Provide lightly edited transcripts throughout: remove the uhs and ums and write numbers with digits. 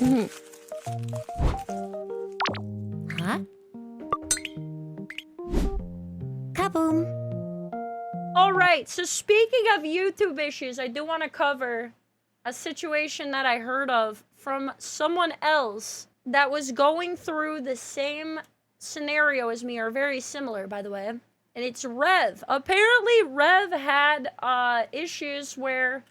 Huh? Kaboom. All right, so speaking of YouTube issues, I do want to cover a situation that I heard of from someone else that was going through the same scenario as me, or very similar, by the way. And it's Rev. Apparently, Rev had issues where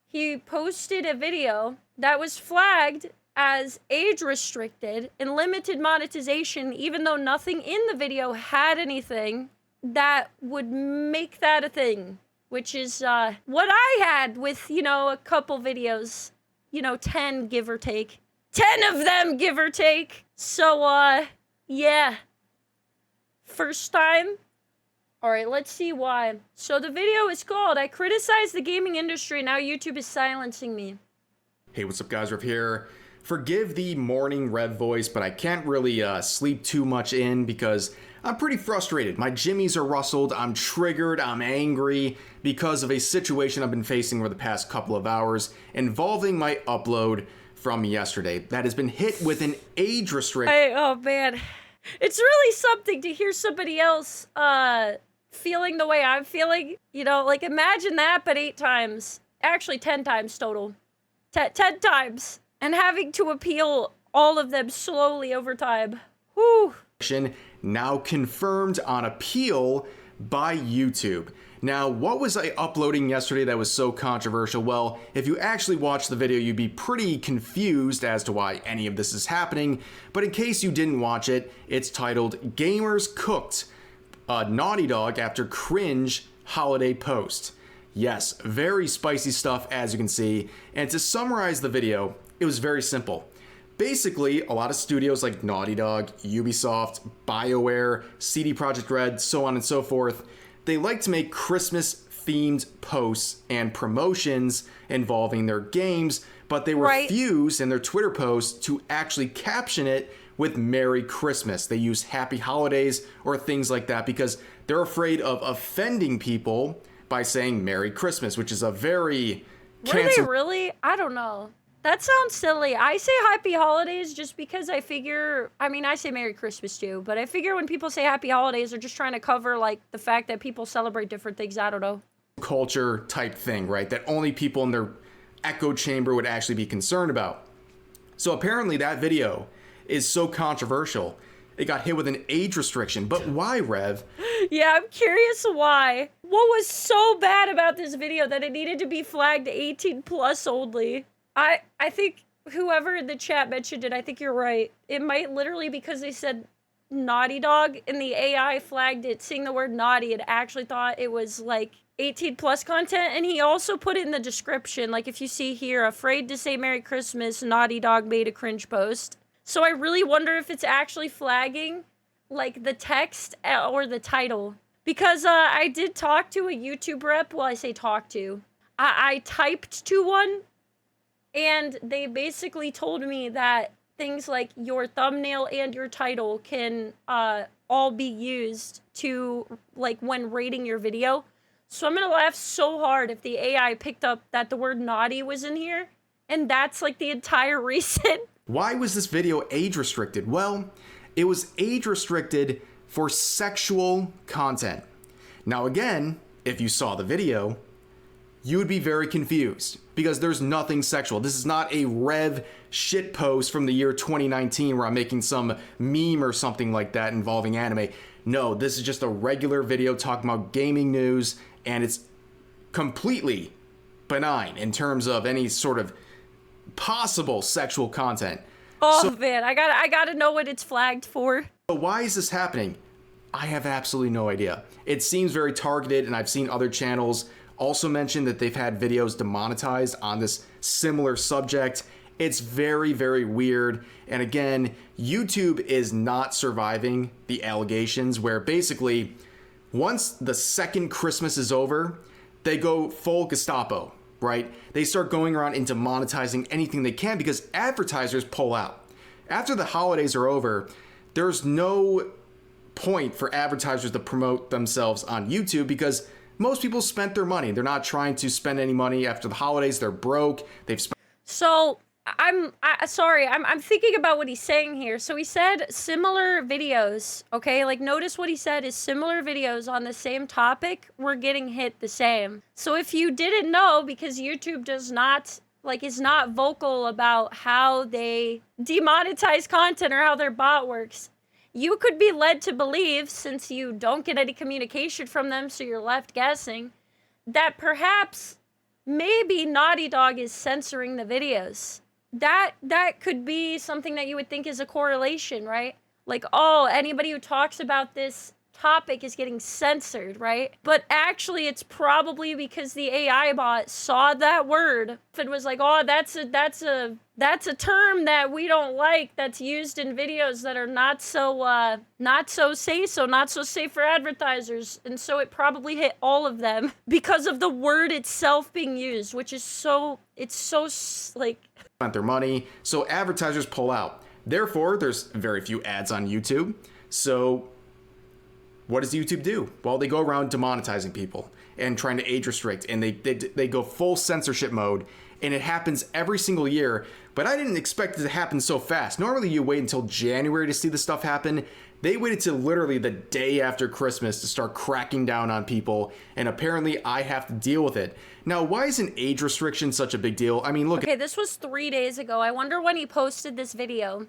he posted a video that was flagged as age restricted and limited monetization, even though nothing in the video had anything that would make that a thing, which is what I had with, you know, a couple videos, you know, 10 give or take. 10 of them give or take. So, yeah. First time. All right, let's see why. So the video is called, I Criticize the Gaming Industry, Now YouTube is Silencing Me. Hey, what's up guys, Rev here. Forgive the morning Rev voice, but I can't really sleep too much in because I'm pretty frustrated. My jimmies are rustled, I'm triggered, I'm angry because of a situation I've been facing over the past couple of hours involving my upload from yesterday that has been hit with an age restriction. Oh man, it's really something to hear somebody else feeling the way I'm feeling. You know, like imagine that, but 8 times. Actually 10 times total. 10 times. And having to appeal all of them slowly over time. Whew. Now confirmed on appeal by YouTube. Now, what was I uploading yesterday that was so controversial? Well, if you actually watched the video, you'd be pretty confused as to why any of this is happening. But in case you didn't watch it, it's titled Gamers Cooked Naughty Dog After Cringe Holiday Post. Yes, very spicy stuff as you can see. And to summarize the video, it was very simple. Basically, a lot of studios like Naughty Dog, Ubisoft, BioWare, CD Projekt Red, so on and so forth, they like to make Christmas-themed posts and promotions involving their games, but they refuse in their Twitter posts to actually caption it with Merry Christmas. They use Happy Holidays or things like that because they're afraid of offending people by saying Merry Christmas, which is a very... Were they really? I don't know. That sounds silly. I say Happy Holidays just because I figure, I mean, I say Merry Christmas too, but I figure when people say Happy Holidays, they're just trying to cover, like, the fact that people celebrate different things. I don't know. Culture type thing, right? That only people in their echo chamber would actually be concerned about. So apparently that video is so controversial, it got hit with an age restriction. But why, Rev? Yeah, I'm curious why. What was so bad about this video that it needed to be flagged 18 plus only? I think whoever in the chat mentioned it, I think you're right. It might literally because they said Naughty Dog and the AI flagged it, seeing the word naughty, it actually thought it was like 18 plus content. And he also put it in the description, like if you see here, afraid to say Merry Christmas, Naughty Dog made a cringe post. So I really wonder if it's actually flagging like the text or the title. Because I did talk to a YouTube rep, well I say talk to, I typed to one. And they basically told me that things like your thumbnail and your title can all be used to, like, when rating your video. So I'm gonna laugh so hard if the AI picked up that the word naughty was in here. And that's, like, the entire reason. Why was this video age restricted? Well, it was age restricted for sexual content. Now again, if you saw the video, you would be very confused because there's nothing sexual. This is not a Rev shit post from the year 2019 where I'm making some meme or something like that involving anime. No, this is just a regular video talking about gaming news, and it's completely benign in terms of any sort of possible sexual content. Oh man, I gotta know what it's flagged for. So why is this happening? I have absolutely no idea. It seems very targeted, and I've seen other channels also mentioned that they've had videos demonetized on this similar subject. It's very, very weird. And again, YouTube is not surviving the allegations where basically once the second Christmas is over, they go full Gestapo, right? They start going around into monetizing anything they can because advertisers pull out. After the holidays are over, there's no point for advertisers to promote themselves on YouTube because most people spent their money. They're not trying to spend any money after the holidays. They're broke. They've spent. So sorry, I'm thinking about what he's saying here. So he said similar videos, okay? Like, notice what he said is similar videos on the same topic were getting hit the same. So if you didn't know, because YouTube does not, like, is not vocal about how they demonetize content or how their bot works, you could be led to believe, since you don't get any communication from them, so you're left guessing, that perhaps maybe Naughty Dog is censoring the videos. That could be something that you would think is a correlation, right? Like, oh, anybody who talks about this topic is getting censored, right? But actually, it's probably because the AI bot saw that word and was like, oh, that's a term that we don't like, that's used in videos that are not so safe for advertisers. And so it probably hit all of them because of the word itself being used, which is like, spent their money, so advertisers pull out. Therefore, there's very few ads on YouTube. So what does YouTube do? Well, they go around demonetizing people and trying to age restrict, and they go full censorship mode, and it happens every single year. But I didn't expect it to happen so fast. Normally you wait until January to see this stuff happen. They waited till literally the day after Christmas to start cracking down on people, and apparently I have to deal with it. Now, why is an age restriction such a big deal? I mean, look. Okay, this was 3 days ago. I wonder when he posted this video.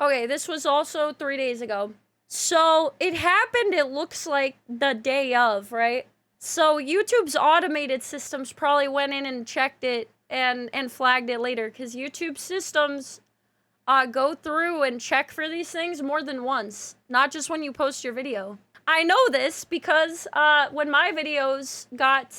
Okay, this was also 3 days ago. So it happened, it looks like, the day of, right? So YouTube's automated systems probably went in and checked it and flagged it later, because YouTube systems go through and check for these things more than once, not just when you post your video. I know this because when my videos got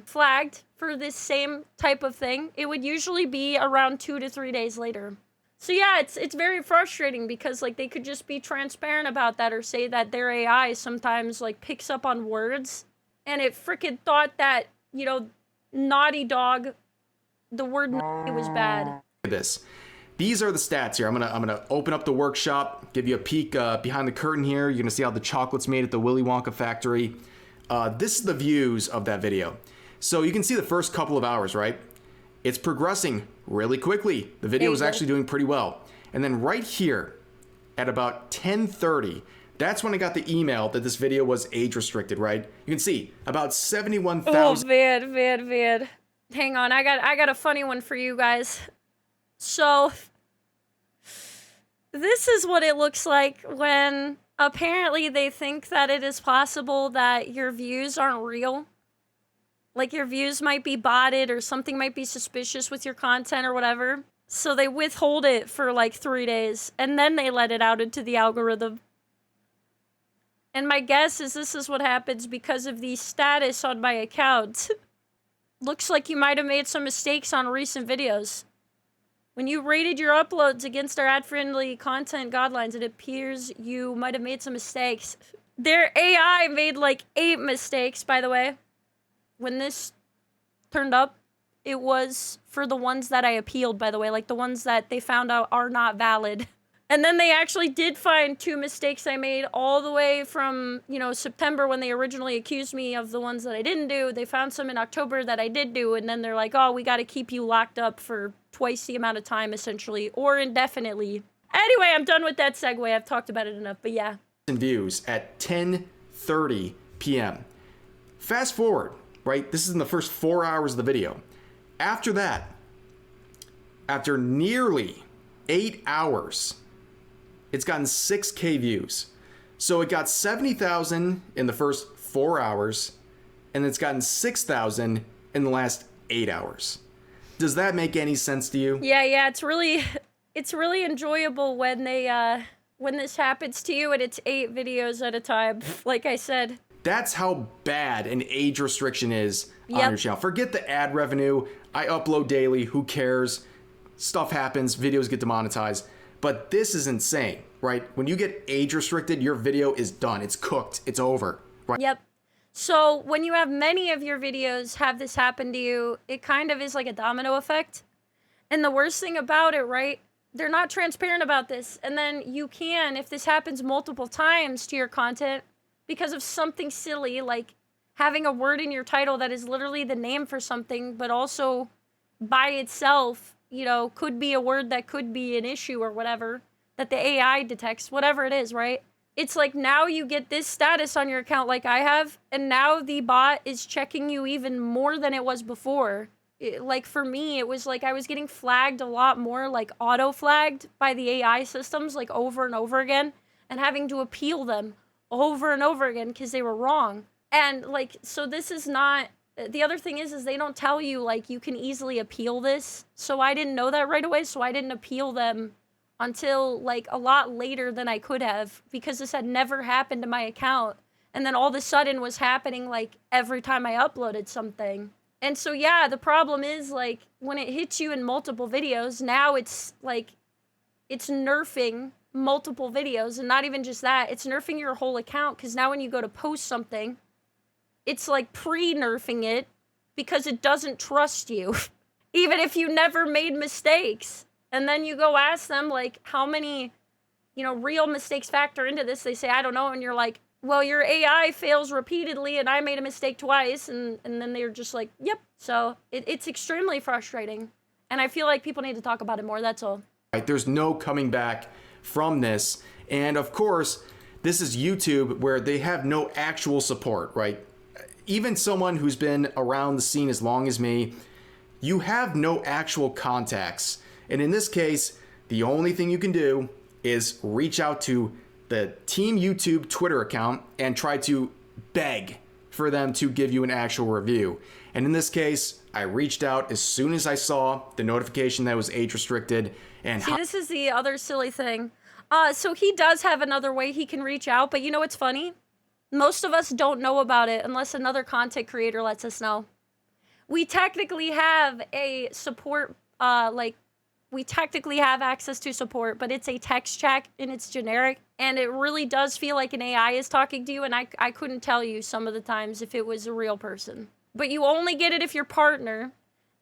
flagged for this same type of thing, it would usually be around 2 to 3 days later. So yeah, it's very frustrating because, like, they could just be transparent about that or say that their AI sometimes, like, picks up on words, and it freaking thought that, you know, Naughty Dog, the word naughty was bad. Look at this. These are the stats here. I'm gonna open up the workshop, give you a peek behind the curtain here. You're gonna see how the chocolate's made at the Willy Wonka factory. This is the views of that video. So you can see the first couple of hours, right? It's progressing really quickly. The video is actually doing pretty well. And then right here at about 10:30, that's when I got the email that this video was age restricted, right? You can see about 71,000. Oh, man. Hang on, I got a funny one for you guys. So this is what it looks like when apparently they think that it is possible that your views aren't real. Like, your views might be botted or something might be suspicious with your content or whatever. So they withhold it for like 3 days and then they let it out into the algorithm. And my guess is this is what happens because of the status on my account. Looks like you might have made some mistakes on recent videos. When you rated your uploads against our ad-friendly content guidelines, it appears you might have made some mistakes. Their AI made like 8 mistakes, by the way. When this turned up, it was for the ones that I appealed, by the way, like the ones that they found out are not valid. And then they actually did find 2 mistakes I made all the way from, you know, September when they originally accused me of the ones that I didn't do. They found some in October that I did do, and then they're like, oh, we got to keep you locked up for twice the amount of time, essentially, or indefinitely. Anyway, I'm done with that segue. I've talked about it enough, but yeah. Views at 10:30 p.m. Fast forward, right? This is in the first 4 hours of the video. After that, after nearly 8 hours, it's gotten 6K views. So it got 70,000 in the first 4 hours, and it's gotten 6,000 in the last 8 hours. Does that make any sense to you? Yeah, it's really enjoyable when they when this happens to you and it's 8 videos at a time, like I said. That's how bad an age restriction is on your channel. Forget the ad revenue. I upload daily. Who cares? Stuff happens. Videos get demonetized. But this is insane, right? When you get age restricted, your video is done. It's cooked. It's over, right? Yep. So when you have many of your videos have this happen to you, it kind of is like a domino effect. And the worst thing about it, right? They're not transparent about this. And then you can, if this happens multiple times to your content, because of something silly, like having a word in your title that is literally the name for something, but also by itself, you know, could be a word that could be an issue or whatever that the AI detects, whatever it is, right? It's like now you get this status on your account like I have, and now the bot is checking you even more than it was before. Like for me, it was like I was getting flagged a lot more, like auto-flagged by the AI systems, like over and over again, and having to appeal them over and over again because they were wrong. And like, so this is not, the other thing is they don't tell you like you can easily appeal this. So I didn't know that right away, so I didn't appeal them until like a lot later than I could have, because this had never happened to my account. And then all of a sudden was happening like every time I uploaded something. And so yeah, the problem is like when it hits you in multiple videos, now it's like, it's nerfing multiple videos, and not even just that, it's nerfing your whole account, because now when you go to post something, it's like pre-nerfing it because it doesn't trust you, even if you never made mistakes. And then you go ask them, like, how many, you know, real mistakes factor into this? They say, I don't know. And you're like, well, your AI fails repeatedly, and I made a mistake twice. And then they're just like, yep. So it's extremely frustrating. And I feel like people need to talk about it more. That's all. Right, there's no coming back from this. And of course, this is YouTube, where they have no actual support, right? Even someone who's been around the scene as long as me, you have no actual contacts. And in this case, the only thing you can do is reach out to the Team YouTube Twitter account and try to beg for them to give you an actual review. And in this case, I reached out as soon as I saw the notification that it was age restricted. And see, this is the other silly thing. So he does have another way he can reach out, but you know what's funny? Most of us don't know about it unless another content creator lets us know. We technically have a support, we technically have access to support, but it's a text chat and it's generic, and it really does feel like an AI is talking to you, and I couldn't tell you some of the times if it was a real person. But you only get it if you're partner,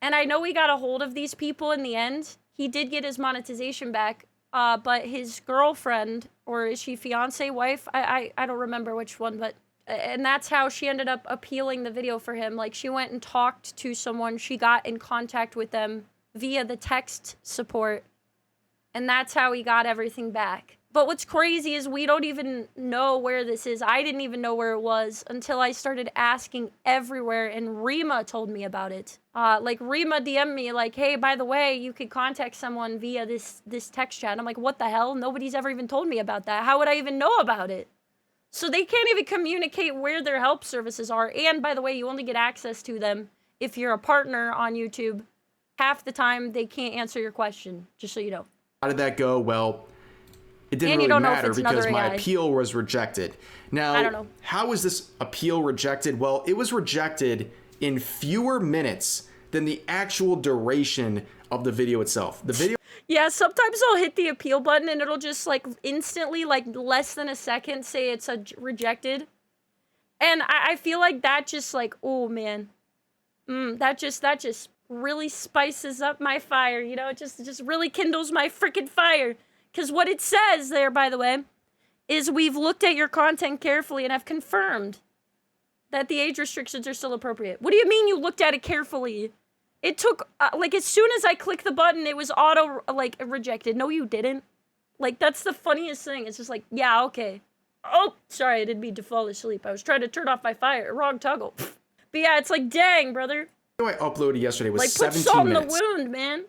and I know we got a hold of these people in the end. He did get his monetization back, but his girlfriend, or is she fiance, wife? I don't remember which one, but, and that's how she ended up appealing the video for him. Like, she went and talked to someone, she got in contact with them via the text support, and that's how he got everything back. But what's crazy is we don't even know where this is. I didn't even know where it was until I started asking everywhere, and Rima told me about it. Like, Rima DM'd me like, hey, by the way, you could contact someone via this text chat. I'm like, what the hell? Nobody's ever even told me about that. How would I even know about it? So they can't even communicate where their help services are. And by the way, you only get access to them if you're a partner on YouTube. Half the time, they can't answer your question, just so you know. How did that go? Well, it didn't really matter because my AI. appeal was rejected. Now, I don't know. How was this appeal rejected? Well, it was rejected in fewer minutes than the actual duration of the video itself. The video... Yeah, sometimes I'll hit the appeal button and it'll just like instantly, like less than a second, say it's rejected. And I feel like that just like, oh man. That just really spices up my fire, you know? It just really kindles my freaking fire. Because what it says there, by the way, is we've looked at your content carefully and have confirmed that the age restrictions are still appropriate. What do you mean you looked at it carefully? It took, like, as soon as I clicked the button, it was auto, like, rejected. No, you didn't. Like, that's the funniest thing. It's just like, yeah, okay. Oh, sorry, I didn't mean to fall asleep. I was trying to turn off my fire. Wrong toggle. But yeah, it's like, dang, brother. The video I uploaded yesterday was like, 17 put salt minutes. in the wound, man.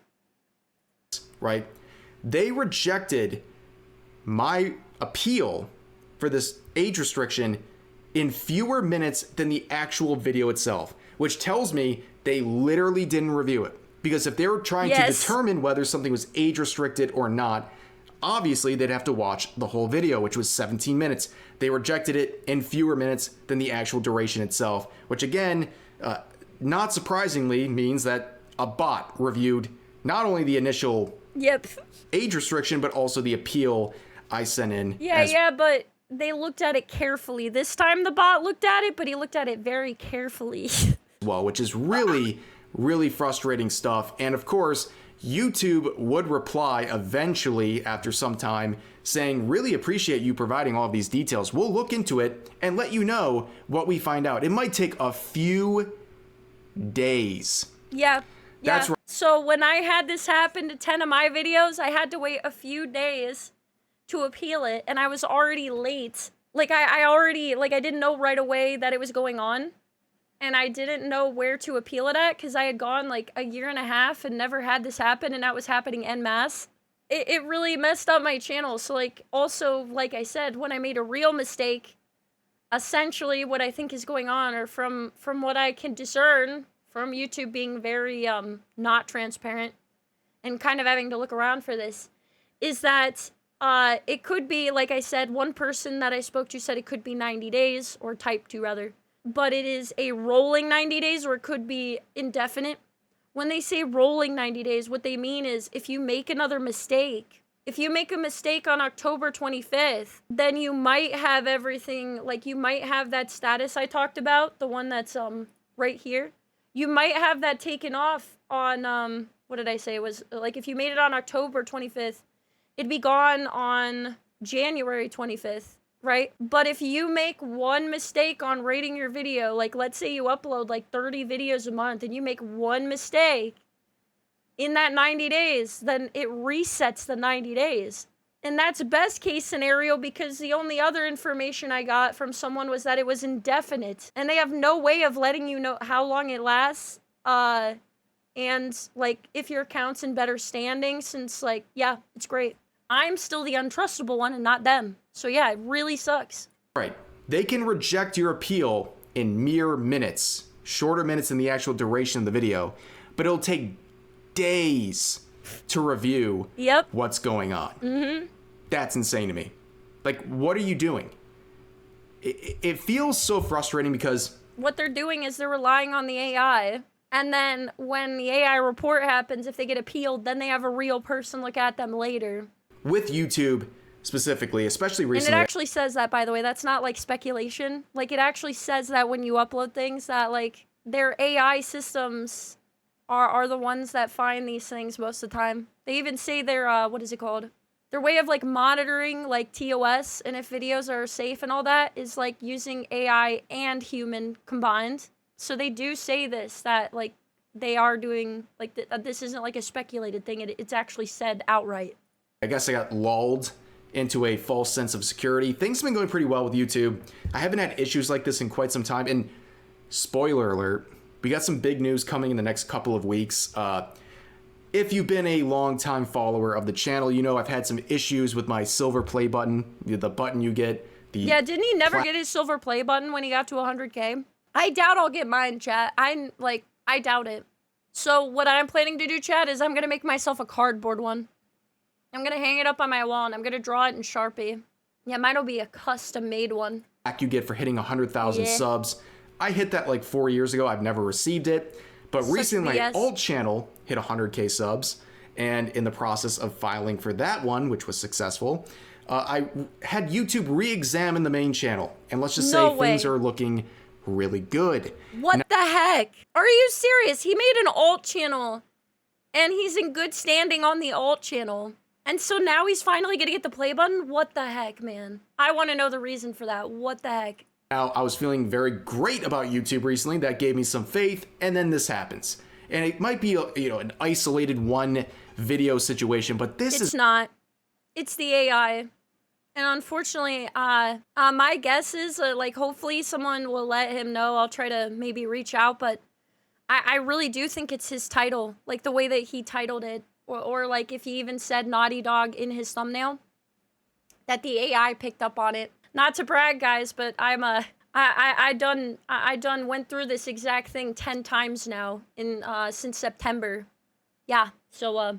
Right? They rejected my appeal for this age restriction in fewer minutes than the actual video itself, which tells me they literally didn't review it. Because if they were trying to determine whether something was age restricted or not, obviously they'd have to watch the whole video, which was 17 minutes. They rejected it in fewer minutes than the actual duration itself, which again, not surprisingly, means that a bot reviewed not only the initial age restriction, but also the appeal I sent in. Yeah, but they looked at it carefully. This time the bot looked at it, but he looked at it very carefully. Well, which is really, really frustrating stuff. And of course, YouTube would reply eventually after some time saying, really appreciate you providing all of these details. We'll look into it and let you know what we find out. It might take a few days. Yeah. That's right. So when I had this happen to 10 of my videos, I had to wait a few days to appeal it, and I was already late. Like, I didn't know right away that it was going on, and I didn't know where to appeal it at, because I had gone, like, a year and a half and never had this happen, and that was happening en masse. It really messed up my channel. So, like, also, like I said, when I made a real mistake, essentially what I think is going on, or from what I can discern from YouTube being very not transparent and kind of having to look around for this, is that it could be, like I said, one person that I spoke to said it could be 90 days, or type 2 rather, but it is a rolling 90 days, or it could be indefinite. When they say rolling 90 days, what they mean is if you make another mistake, if you make a mistake on October 25th, then you might have everything, like you might have that status I talked about, the one that's right here. You might have that taken off on, what did I say? It was, like, if you made it on October 25th, it'd be gone on January 25th, right? But if you make one mistake on rating your video, like, let's say you upload, like, 30 videos a month, and you make one mistake in that 90 days, then it resets the 90 days. And that's best case scenario, because the only other information I got from someone was that it was indefinite. And they have no way of letting you know how long it lasts. And, like, if your account's in better standing, since, like, yeah, it's great. I'm still the untrustable one and not them. So, yeah, it really sucks. Right. They can reject your appeal in mere minutes, shorter minutes than the actual duration of the video, but it'll take days to review what's going on. Mm-hmm. That's insane to me. Like, what are you doing? It feels so frustrating because what they're doing is they're relying on the AI, and then when the AI report happens, if they get appealed, then they have a real person look at them later. With YouTube specifically, especially recently. And it actually says that, by the way. That's not, like, speculation. Like, it actually says that when you upload things, that, like, their AI systems are the ones that find these things most of the time. They even say their, what is it called? Their way of, like, monitoring, like, TOS, and if videos are safe and all that, is, like, using AI and human combined. So they do say this, that, like, they are doing, like, this isn't, like, a speculated thing. It's actually said outright. I guess I got lulled into a false sense of security. Things have been going pretty well with YouTube. I haven't had issues like this in quite some time. And spoiler alert, we got some big news coming in the next couple of weeks. If you've been a long-time follower of the channel, you know I've had some issues with my silver play button, the button you get. Yeah, didn't he never get his silver play button when he got to 100K? I doubt I'll get mine, chat. I doubt it. So what I'm planning to do, chat, is I'm going to make myself a cardboard one. I'm going to hang it up on my wall, and I'm going to draw it in Sharpie. Yeah, mine will be a custom-made one. You get for hitting 100,000 subs. I hit that like 4 years ago. I've never received it. But recently, my alt channel hit 100K subs, and in the process of filing for that one, which was successful, I had YouTube re-examine the main channel, and let's just say things are looking really good. What the heck? Are you serious? He made an alt channel, and he's in good standing on the alt channel, and so now he's finally gonna get the play button? What the heck, man? I want to know the reason for that. What the heck? Now, I was feeling very great about YouTube recently. That gave me some faith, and then this happens. And it might be, an isolated one video situation, but it's not. It's the AI. And unfortunately, my guess is, like, hopefully someone will let him know. I'll try to maybe reach out, but I really do think it's his title. Like, the way that he titled it. Or like, if he even said Naughty Dog in his thumbnail, that the AI picked up on it. Not to brag, guys, but I done went through this exact thing 10 times now since September. Yeah, so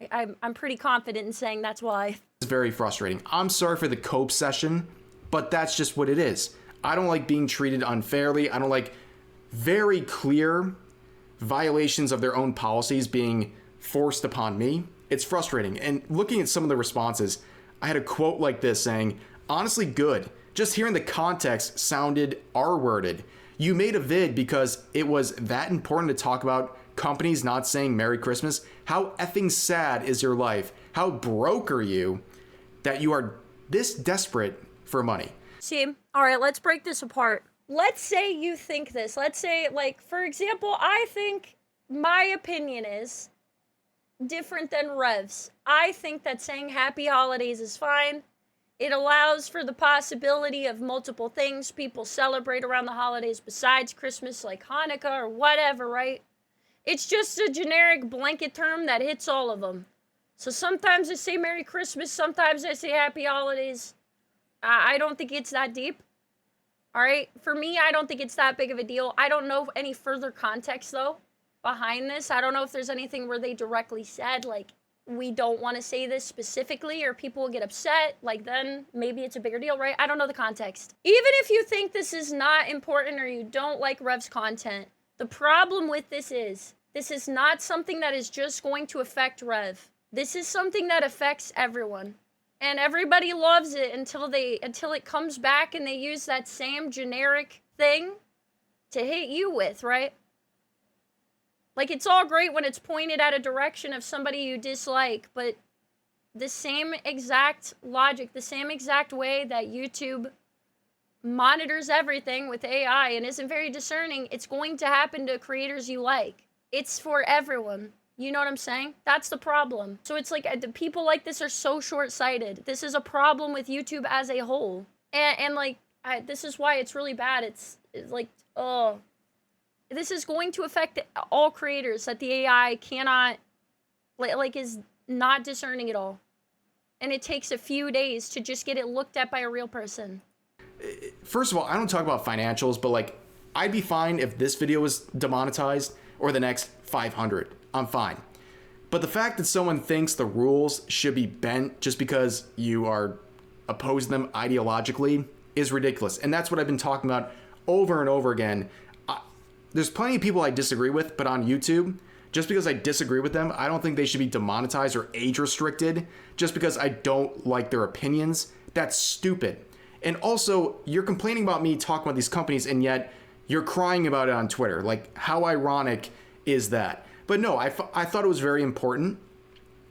I'm pretty confident in saying that's why. It's very frustrating. I'm sorry for the cope session, but that's just what it is. I don't like being treated unfairly. I don't like very clear violations of their own policies being forced upon me. It's frustrating. And looking at some of the responses, I had a quote like this saying, "Honestly good. Just hearing the context sounded R-worded. You made a vid because it was that important to talk about companies not saying Merry Christmas? How effing sad is your life? How broke are you that you are this desperate for money?" See, all right, let's break this apart. Let's say you think this. Let's say, like, for example, I think my opinion is different than Revs. I think that saying happy holidays is fine. It allows for the possibility of multiple things people celebrate around the holidays besides Christmas, like Hanukkah or whatever, right? It's just a generic blanket term that hits all of them. So sometimes I say Merry Christmas, sometimes I say Happy Holidays. I don't think it's that deep. All right? For me, I don't think it's that big of a deal. I don't know any further context, though, behind this. I don't know if there's anything where they directly said, like, we don't want to say this specifically or people will get upset. Like, then maybe it's a bigger deal, right? I don't know the context. Even if you think this is not important or you don't like Rev's content, the problem with this is not something that is just going to affect Rev. This is something that affects everyone. And everybody loves it until it comes back and they use that same generic thing to hit you with, right? Like, it's all great when it's pointed at a direction of somebody you dislike, but the same exact logic, the same exact way that YouTube monitors everything with AI and isn't very discerning, it's going to happen to creators you like. It's for everyone. You know what I'm saying? That's the problem. So it's like, the people like this are so short-sighted. This is a problem with YouTube as a whole. And like, this is why it's really bad. It's like, oh. This is going to affect all creators that the AI cannot, like, is not discerning at all. And it takes a few days to just get it looked at by a real person. First of all, I don't talk about financials, but like, I'd be fine if this video was demonetized or the next 500. I'm fine. But the fact that someone thinks the rules should be bent just because you are opposing them ideologically is ridiculous. And that's what I've been talking about over and over again. There's plenty of people I disagree with, but on YouTube, just because I disagree with them, I don't think they should be demonetized or age restricted just because I don't like their opinions. That's stupid. And also, you're complaining about me talking about these companies, and yet you're crying about it on Twitter. Like, how ironic is that? But no, I thought it was very important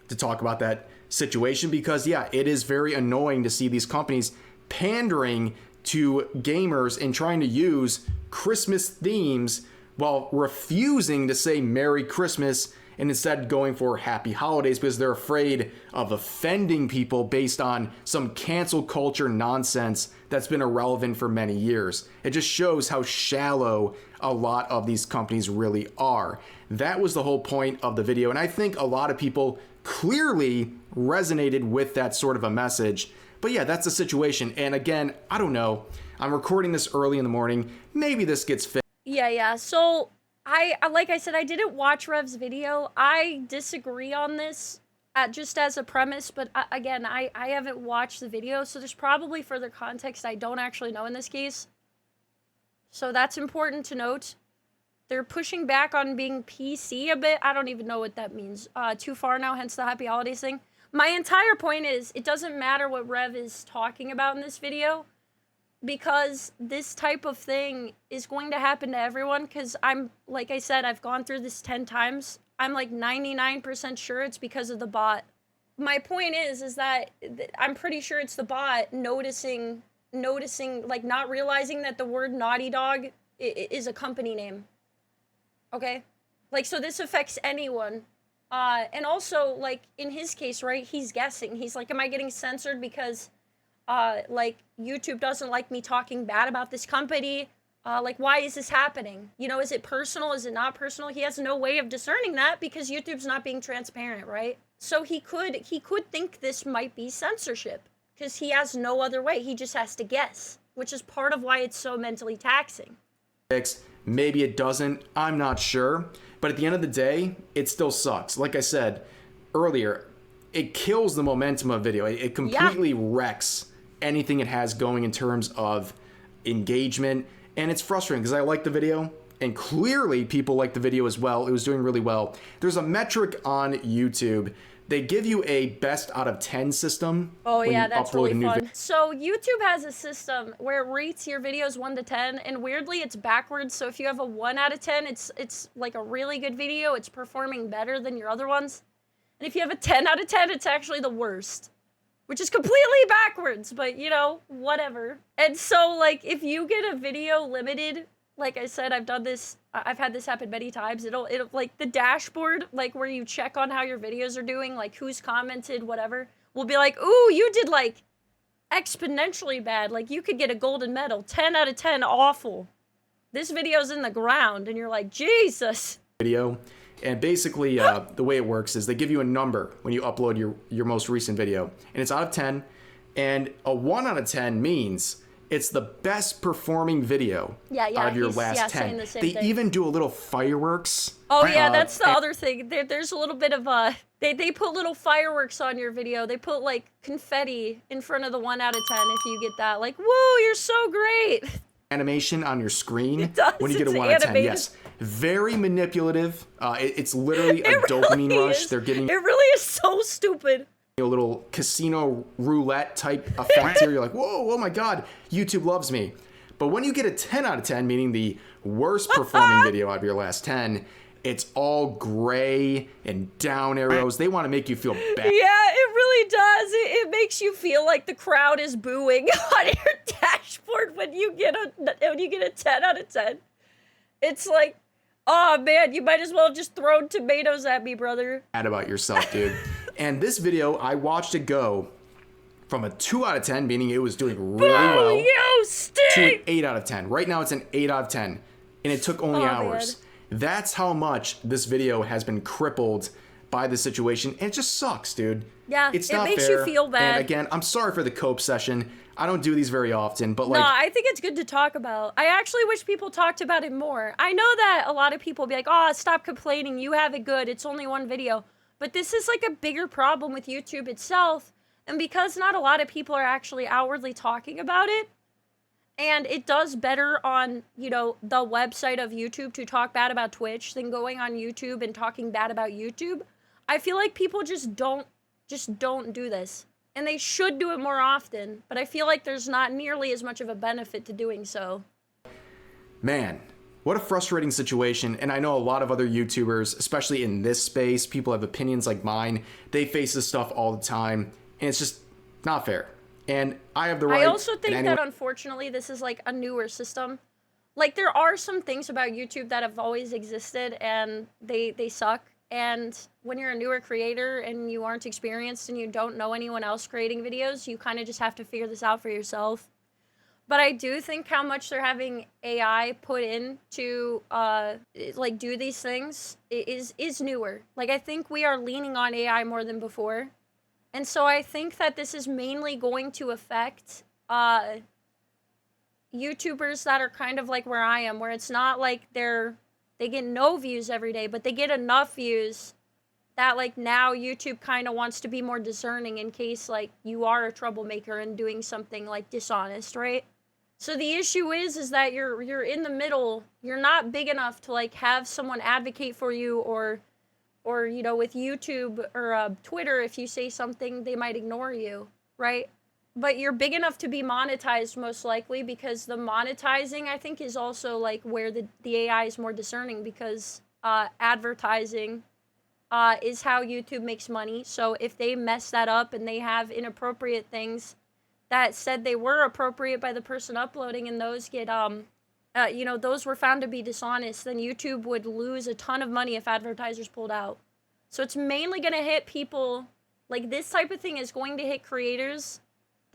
to talk about that situation because, yeah, it is very annoying to see these companies pandering to gamers and trying to use Christmas themes while refusing to say Merry Christmas and instead going for Happy Holidays because they're afraid of offending people based on some cancel culture nonsense that's been irrelevant for many years. It just shows how shallow a lot of these companies really are. That was the whole point of the video, and I think a lot of people clearly resonated with that sort of a message. But yeah, that's the situation. And again, I don't know. I'm recording this early in the morning. Maybe this gets fixed. Yeah. So like I said, I didn't watch Rev's video. I disagree on this just as a premise, but again, I haven't watched the video, so there's probably further context I don't actually know in this case. So that's important to note. They're pushing back on being PC a bit. I don't even know what that means. Too far now, hence the Happy Holidays thing. My entire point is, it doesn't matter what Rev is talking about in this video, because this type of thing is going to happen to everyone, because like I said, I've gone through this 10 times. I'm like 99% sure it's because of the bot. My point is that I'm pretty sure it's the bot noticing, like, not realizing that the word Naughty Dog is a company name. Okay? Like, so this affects anyone. And also, like, in his case, right, he's guessing. He's like, am I getting censored because, like, YouTube doesn't like me talking bad about this company? Like, why is this happening? You know, is it personal? Is it not personal? He has no way of discerning that because YouTube's not being transparent, right? So he could think this might be censorship because he has no other way. He just has to guess, which is part of why it's so mentally taxing. Maybe it doesn't. I'm not sure. But at the end of the day, it still sucks. Like I said earlier, it kills the momentum of video. It completely wrecks anything it has going in terms of engagement. And it's frustrating because I like the video, and clearly people like the video as well. It was doing really well. There's a metric on YouTube. They give you a best out of 10 system. Oh yeah, that's really fun. So YouTube has a system where it rates your videos 1 to 10, and weirdly it's backwards. So if you have a 1 out of 10, it's like a really good video. It's performing better than your other ones. And if you have a 10 out of 10, it's actually the worst, which is completely backwards, but you know, whatever. And so, like, if you get a video limited, like I said, I've done this I've had this happen many times. It'll like the dashboard, like where you check on how your videos are doing, like who's commented, whatever, will be like, ooh, you did like exponentially bad. Like you could get a golden medal, 10 out of 10, awful. This video's in the ground, and you're like, Jesus. Video. And basically, the way it works is they give you a number when you upload your most recent video, and it's out of 10. And a 1 out of 10 means it's the best performing video out of your last 10. They thing. even do a little fireworks. Oh yeah, that's the other thing. There's a little bit of they put little fireworks on your video. They put like confetti in front of the 1 out of 10 if you get that. Like, woo, you're so great. Animation on your screen it does, when you get a 1 out of 10. Yes, very manipulative. It's literally a dopamine rush. They're giving it really is so stupid. A little casino roulette type effect here. You're like, whoa, oh my God, YouTube loves me. But when you get a 10 out of 10, meaning the worst performing video out of your last 10, it's all gray and down arrows. They want to make you feel bad. Yeah, it really does. It makes you feel like the crowd is booing on your dashboard when you get a 10 out of 10. It's like, oh man, you might as well have just thrown tomatoes at me, brother. Bad about yourself, dude. And this video, I watched it go from a 2 out of 10, meaning it was doing really well, you stink! to an 8 out of 10. Right now, it's an 8 out of 10, and it took only hours. Man. That's how much this video has been crippled by the situation, and it just sucks, dude. Yeah, it's it not makes fair. you feel bad. And again, I'm sorry for the cope session. I don't do these very often, but like... No, I think it's good to talk about. I actually wish people talked about it more. I know that a lot of people be like, oh, stop complaining. You have it good. It's only one video. But this is like a bigger problem with YouTube itself. And because not a lot of people are actually outwardly talking about it, and it does better on, you know, the website of YouTube to talk bad about Twitch than going on YouTube and talking bad about YouTube, I feel like people just don't do this. And they should do it more often, but I feel like there's not nearly as much of a benefit to doing so. Man, what a frustrating situation. And I know a lot of other YouTubers, especially in this space, people have opinions like mine. They face this stuff all the time, and it's just not fair. And I have the right... I also think that, unfortunately, this is like a newer system. Like, there are some things about YouTube that have always existed, and they suck. And when you're a newer creator and you aren't experienced and you don't know anyone else creating videos, you kind of just have to figure this out for yourself. But I do think how much they're having AI put in to like do these things is newer. Like, I think we are leaning on AI more than before. And so I think that this is mainly going to affect YouTubers that are kind of like where I am, where it's not like they get no views every day, but they get enough views that like now YouTube kind of wants to be more discerning in case like you are a troublemaker and doing something like dishonest, right? So the issue is that you're in the middle. You're not big enough to like have someone advocate for you, or you know, with YouTube or Twitter, if you say something, they might ignore you, right? But you're big enough to be monetized, most likely, because the monetizing, I think, is also like where the AI is more discerning, because advertising is how YouTube makes money. So if they mess that up and they have inappropriate things that said they were appropriate by the person uploading, and those get you know, those were found to be dishonest, then YouTube would lose a ton of money if advertisers pulled out. So it's mainly going to hit people, like this type of thing is going to hit creators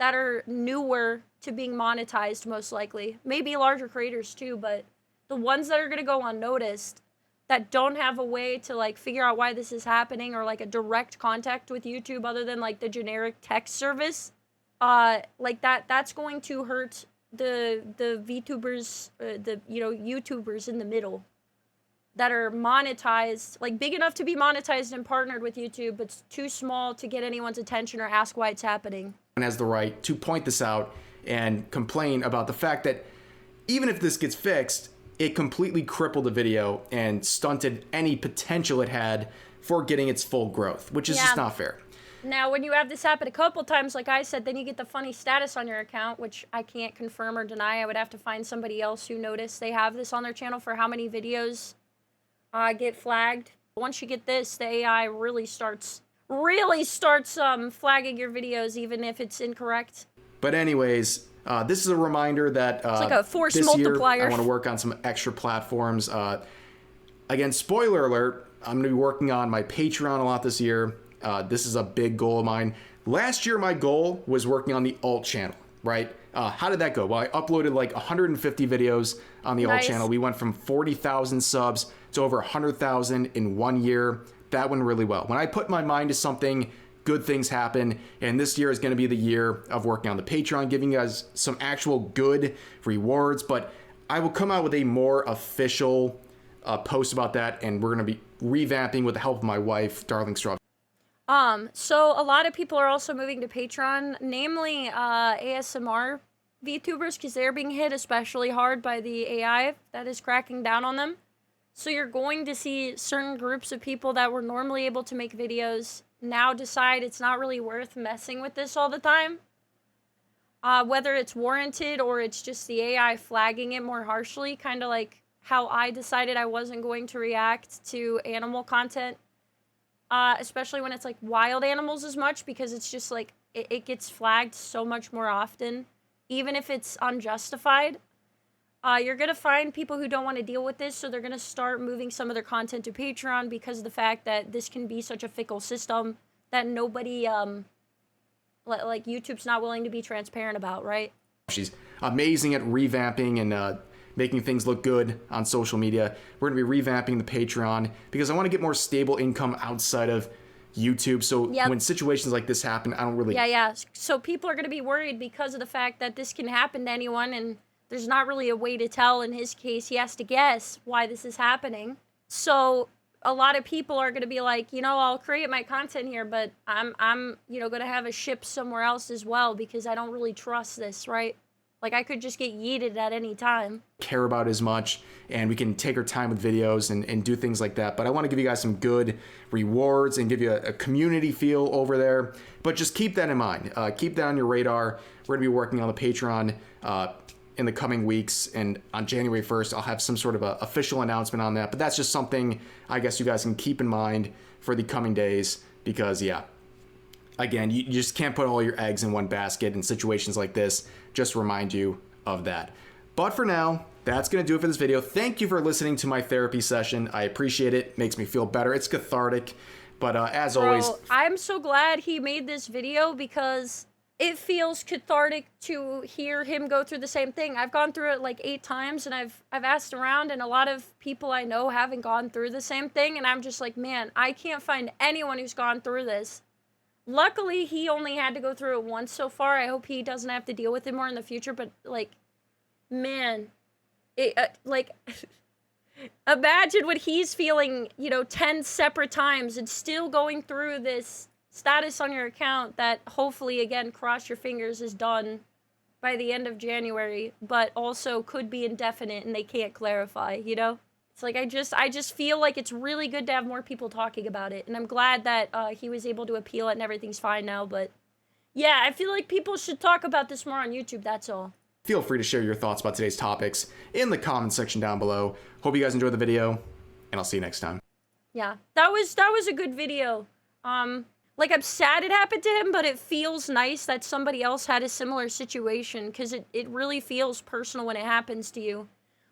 that are newer to being monetized, most likely. Maybe larger creators too, but the ones that are going to go unnoticed, that don't have a way to like figure out why this is happening, or like a direct contact with YouTube other than like the generic text service, like that's going to hurt the VTubers, the, you know, YouTubers in the middle that are monetized, like big enough to be monetized and partnered with YouTube, but too small to get anyone's attention or ask why it's happening. Has the right to point this out and complain about the fact that even if this gets fixed, it completely crippled the video and stunted any potential it had for getting its full growth, which is just not fair. Now, when you have this happen a couple times, like I said, then you get the funny status on your account, which I can't confirm or deny. I would have to find somebody else who noticed they have this on their channel for how many videos get flagged. Once you get this, the AI really starts flagging your videos, even if it's incorrect. But anyways, This is a reminder that it's like a force this multiplier. year I want to work on some extra platforms. Again, spoiler alert, I'm going to be working on my Patreon a lot this year. This is a big goal of mine. Last year, my goal was working on the alt channel, right? How did that go? Well, I uploaded like 150 videos on the alt channel. We went from 40,000 subs to over 100,000 in 1 year. That went really well. When I put my mind to something, good things happen. And this year is going to be the year of working on the Patreon, giving you guys some actual good rewards. But I will come out with a more official post about that. And we're going to be revamping with the help of my wife, Darling Straw. So a lot of people are also moving to Patreon, namely ASMR VTubers, because they're being hit especially hard by the AI that is cracking down on them. So you're going to see certain groups of people that were normally able to make videos now decide it's not really worth messing with this all the time. Whether it's warranted or it's just the AI flagging it more harshly, kind of like how I decided I wasn't going to react to animal content. Especially when it's like wild animals as much, because it's just like it gets flagged so much more often, even if it's unjustified. You're gonna find people who don't want to deal with this, so they're gonna start moving some of their content to Patreon because of the fact that this can be such a fickle system that nobody, like YouTube's not willing to be transparent about, right? She's amazing at revamping and making things look good on social media. We're gonna be revamping the Patreon because I want to get more stable income outside of YouTube. So when situations like this happen, I don't really... Yeah. So people are gonna be worried because of the fact that this can happen to anyone, and there's not really a way to tell. In his case, he has to guess why this is happening. So a lot of people are gonna be like, you know, I'll create my content here, but I'm you know, gonna have a ship somewhere else as well because I don't really trust this, right? Like, I could just get yeeted at any time. Care about as much, and we can take our time with videos and do things like that. But I want to give you guys some good rewards and give you a community feel over there. But just keep that in mind. Keep that on your radar. We're going to be working on the Patreon in the coming weeks, and on January 1st, I'll have some sort of a official announcement on that. But that's just something I guess you guys can keep in mind for the coming days because, yeah. Again, you just can't put all your eggs in one basket in situations like this. Just remind you of that. But for now, that's going to do it for this video. Thank you for listening to my therapy session. I appreciate it. Makes me feel better. It's cathartic. But as always... I'm so glad he made this video because it feels cathartic to hear him go through the same thing. I've gone through it like 8 times, and I've asked around, and a lot of people I know haven't gone through the same thing. And I'm just like, man, I can't find anyone who's gone through this. Luckily, he only had to go through it once so far. I hope he doesn't have to deal with it more in the future. But, like, man, imagine what he's feeling, you know, 10 separate times and still going through this status on your account that hopefully, again, cross your fingers, is done by the end of January, but also could be indefinite and they can't clarify, you know? It's like, I just feel like it's really good to have more people talking about it. And I'm glad that he was able to appeal it and everything's fine now. But yeah, I feel like people should talk about this more on YouTube. That's all. Feel free to share your thoughts about today's topics in the comment section down below. Hope you guys enjoyed the video, and I'll see you next time. Yeah, that was a good video. Like, I'm sad it happened to him, but it feels nice that somebody else had a similar situation because it really feels personal when it happens to you.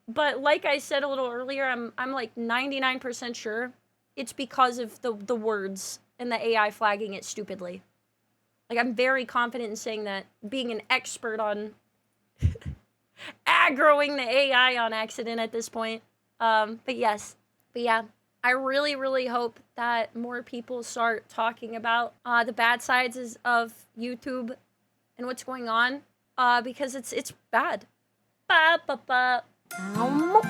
But like I said a little earlier, I'm like 99% sure it's because of the words and the AI flagging it stupidly. Like, I'm very confident in saying that, being an expert on aggroing the AI on accident at this point. But yeah, I really, really hope that more people start talking about the bad sides of YouTube and what's going on, because it's bad. Ba ba ba. Mo.